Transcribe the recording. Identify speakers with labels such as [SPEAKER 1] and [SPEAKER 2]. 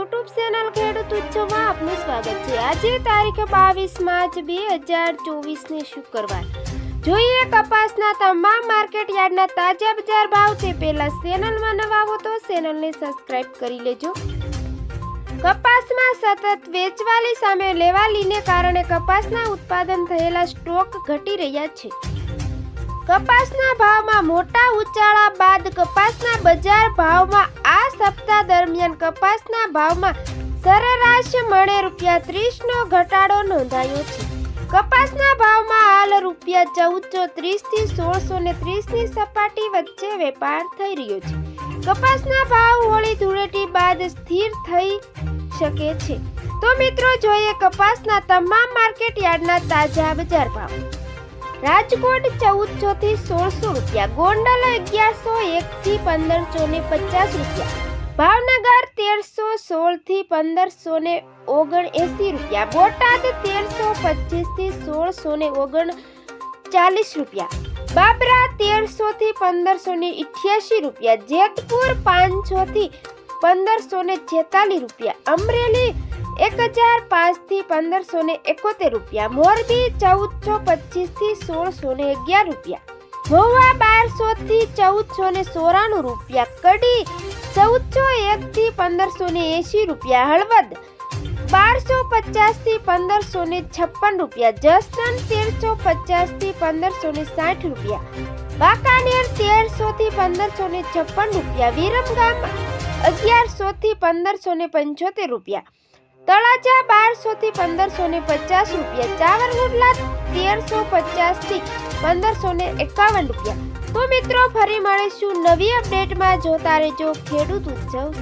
[SPEAKER 1] YouTube channel ખેડૂત ઉત્સવમાં આપનું સ્વાગત છે। આજે તારીખ 22 માર્ચ 2024 ને શુક્રવાર। જોઈએ કપાસના તમામ માર્કેટ યાર્ડના તાજા બજાર ભાવ। તે પહેલા ચેનલમાં નવા હો તો ચેનલને સબસ્ક્રાઇબ કરી લેજો। કપાસમાં સતત વેચવાલી સામે લેવાલીને કારણે કપાસના ઉત્પાદન થયેલા સ્ટોક ઘટી રહ્યા છે। કપાસના ભાવમાં મોટા ઉછાળા બાદ કપાસના બજાર ભાવમાં આ સપ્તાહ દરમિયાન કપાસના ભાવમાં સરેરાશ મણે ₹30 નો ઘટાડો નોંધાયો છે। કપાસના ભાવમાં હાલ ₹1430 થી 1630 ની સપાટી વચ્ચે વેપાર થઈ રહ્યો છે। કપાસના ભાવ હોળી ધૂળેટી બાદ સ્થિર થઈ શકે છે। તો મિત્રો જોઈએ કપાસના તમામ માર્કેટ યાર્ડના તાજા બજાર ભાવ। રાજકોટ 1400 થી 1600 રૂપિયા, ગોંડલ 1101 થી 1550 રૂપિયા, ભાવનગર 1316 થી 1579 રૂપિયા, બોટાદ 1325 થી 1639 રૂપિયા, બાબરા 1300 થી 1588 રૂપિયા, જેતપુર 500 થી 1546 રૂપિયા, અમરેલી 1005 થી 1571 રૂપિયા, મોરબી 1425 થી 1611 રૂપિયા, મહુવા 1200 થી 1494 રૂપિયા, કડી 1401 થી 1580 રૂપિયા, હળવદ 1250 થી 1556 રૂપિયા, જસદણ 1350 થી 1560 રૂપિયા, વાંકાનેર 1300 થી 1556 રૂપિયા, વિરમગામ 1100 થી 1575 રૂપિયા, તળાજા 1200 થી 1550 રૂપિયા, ચાવરકુંડલા 1350 થી 1551 રૂપિયા। તો મિત્રો ફરી મળીશું નવી અપડેટમાં। જોતા રહેજો ખેડૂત ઉત્સવ।